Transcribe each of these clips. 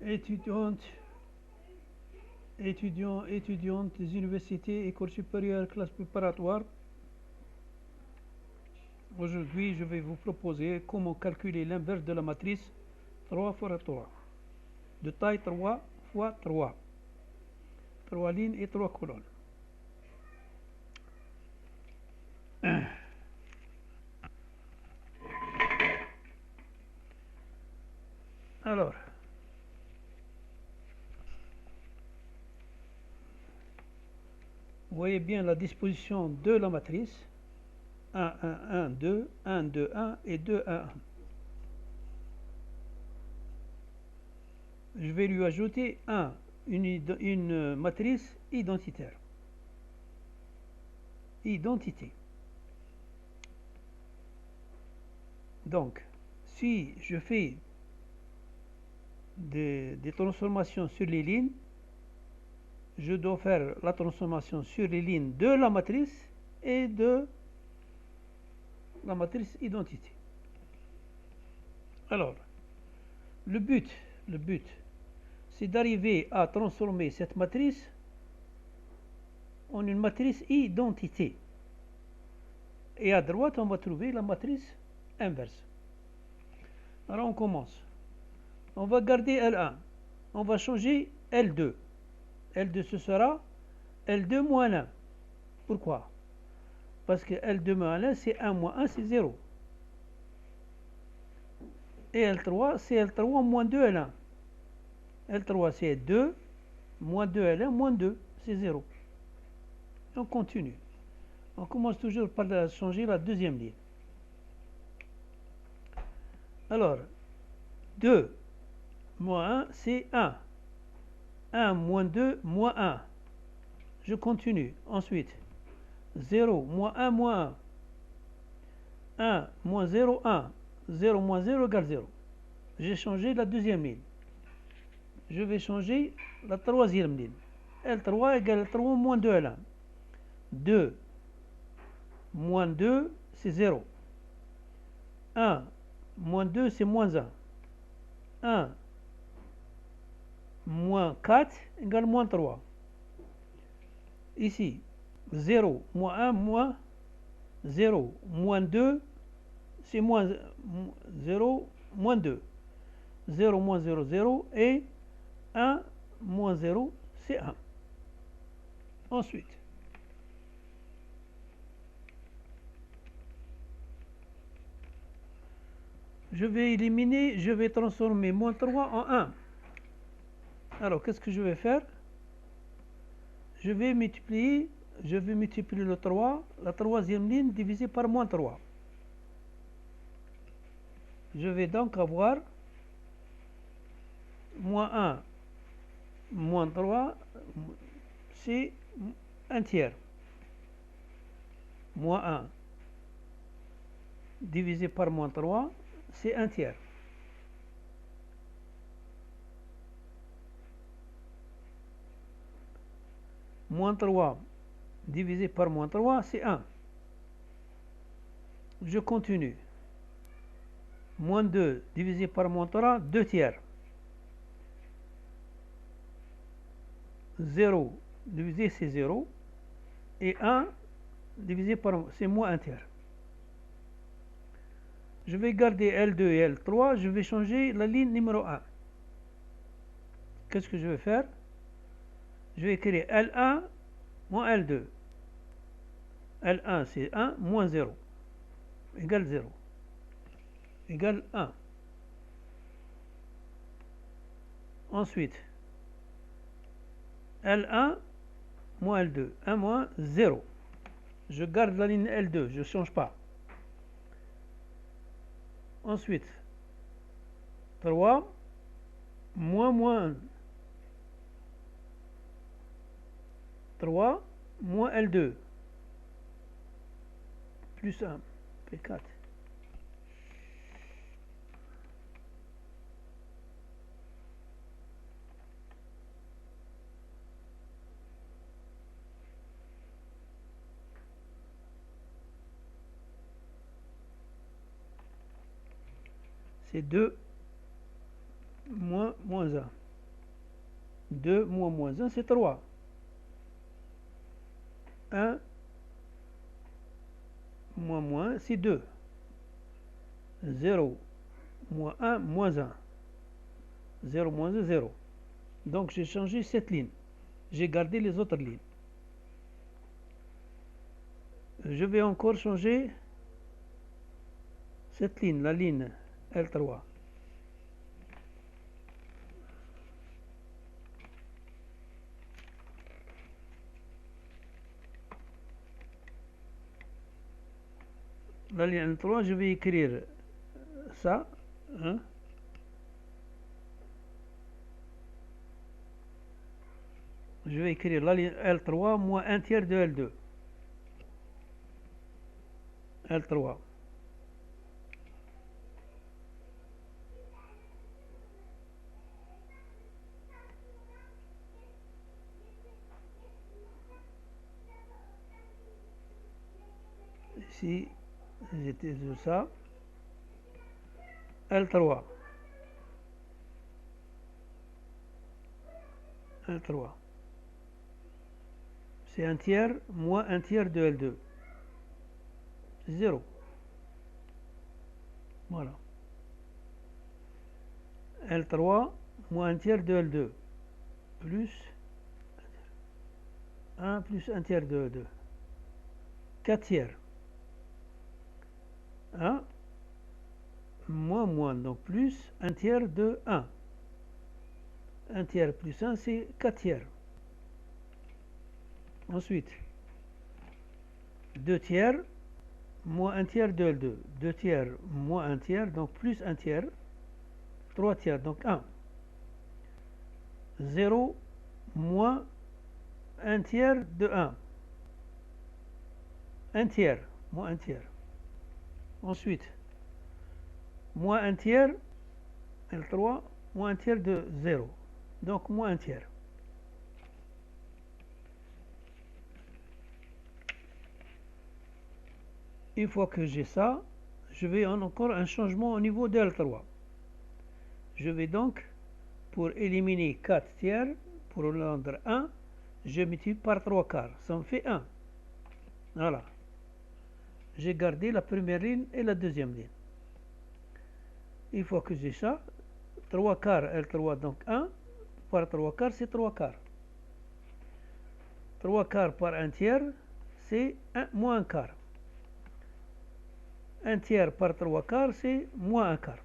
étudiantes, étudiantes des universités, écoles supérieures, classes préparatoires. Aujourd'hui, je vais vous proposer comment calculer l'inverse de la matrice 3 fois 3, de taille 3 fois 3, 3 lignes et 3 colonnes. Alors, vous voyez bien la disposition de la matrice 1, 1, 1, 2, 1, 2, 1 et 2, 1, 1. Je vais lui ajouter une matrice identitaire. Identité. Donc, si je fais des transformations sur les lignes, je dois faire la transformation sur les lignes de la matrice et de la matrice identité. Alors, le but, c'est d'arriver à transformer cette matrice en une matrice identité. Et à droite, on va trouver la matrice inverse. Alors, on commence. On va garder L1. On va changer L2. L2, ce sera L2 moins 1. Pourquoi? Parce que L2 moins 1, c'est 1 moins 1, c'est 0. Et L3, c'est L3 moins 2 L1. L3, c'est 2 moins 2 L1 moins 2, c'est 0. On continue. On commence toujours par changer la deuxième ligne. Alors, 2 moins 1, c'est 1. 1 moins 2, moins 1. Je continue. Ensuite, 0 moins 1 moins 1. 1 moins 0, 1. 0 moins 0 égale 0. J'ai changé la deuxième ligne. Je vais changer la troisième ligne. L3 égale L3 moins 2 L1. 2 moins 2, c'est 0. 1 moins 2, c'est moins 1. 1 moins 4 égale moins 3. Ici, 0 moins 1 moins 0 moins 2, c'est moins 0 moins 2. 0 moins 0, 0 et 1 moins 0, c'est 1. Ensuite, je vais éliminer, je vais transformer moins 3 en 1. Alors, qu'est-ce que je vais faire? Je vais multiplier le 3, la troisième ligne divisée par moins 3. Je vais donc avoir moins 1, moins 3, c'est un tiers. Moins 1 divisé par moins 3, c'est un tiers. Moins 3 divisé par moins 3, c'est 1. Je continue. Moins 2 divisé par moins 3, 2 tiers. 0 divisé, c'est 0. Et 1 divisé par, c'est moins 1 tiers. Je vais garder L2 et L3. Je vais changer la ligne numéro 1. Qu'est-ce que je vais faire? Je vais écrire L1 moins L2. L1, c'est 1 moins 0. Égale 0. Égale 1. Ensuite, L1 moins L2. 1 moins 0. Je garde la ligne L2, je ne change pas. Ensuite, 3 moins moins 1. 3 moins L2 plus 1 fait 4. C'est 2 moins 1. 2 moins moins 1, c'est 3. 1 moins moins, c'est 2. 0 moins 1, moins 1. 0 moins 1, 0. Donc j'ai changé cette ligne. J'ai gardé les autres lignes. Je vais encore changer cette ligne, la ligne L3. La ligne L3, je vais écrire ça. Hein? Je vais écrire la ligne L3 moins 1 tiers de L2. L3. Ici, j'étais sur ça. L3. L3. C'est 1 tiers moins 1 tiers de L2. C'est 0. Voilà. L3 moins 1 tiers de L2. Plus 1 plus 1 tiers de L2. 4 tiers. 1 moins, donc plus 1 tiers de 1. 1 tiers plus 1, c'est 4 tiers. Ensuite, 2 tiers moins 1 tiers de L2. 2 tiers moins 1 tiers, donc plus 1 tiers. 3 tiers, donc 1. 0 moins 1 tiers de 1. 1 tiers, moins 1 tiers. Ensuite, moins 1 tiers, L3, moins 1 tiers de 0. Donc moins 1 tiers. Une fois que j'ai ça, je vais encore un changement au niveau de L3. Je vais donc, pour éliminer 4 tiers, pour rendre 1, je multiplie par 3 quarts. Ça me fait 1. Voilà. J'ai gardé la première ligne et la deuxième ligne. Une fois que j'ai ça, 3 quarts L3, donc 1, par 3 quarts, c'est 3 quarts. 3 quarts par 1 tiers, c'est 1 moins 1 quart. 1 tiers par 3 quarts, c'est moins 1 quart.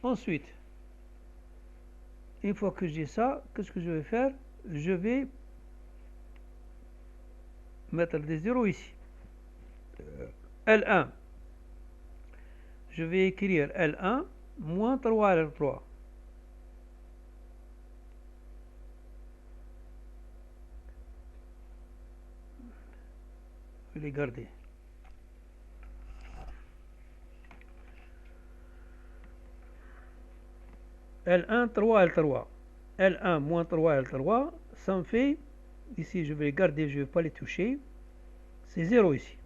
Ensuite, une fois que j'ai ça, qu'est-ce que je vais faire? Je vais mettre des zéros ici. L1. Je vais écrire L1 moins 3 L3. Je vais les garder. L1, 3 L3. L1 moins 3 L3, ça me fait, ici je vais les garder, je ne vais pas les toucher, c'est 0 ici.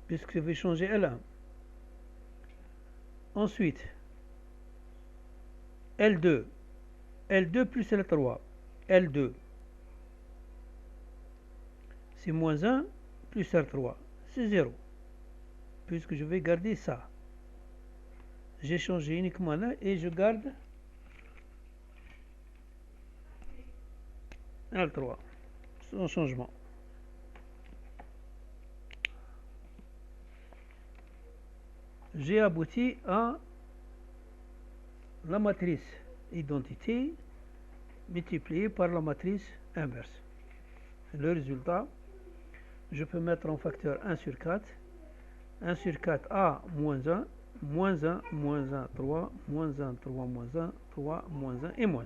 Puisque je vais changer L1. Ensuite, L2. L2 plus L3. L2. C'est moins 1 plus L3. C'est 0. Puisque je vais garder ça. J'ai changé uniquement là et je garde L3 sans changement. J'ai abouti à la matrice identité multipliée par la matrice inverse. Le résultat, je peux mettre en facteur 1 sur 4. 1 sur 4 a moins 1. Moins 1, moins 1, 3, moins 1, 3, moins 1, 3, moins 1 et moins 1.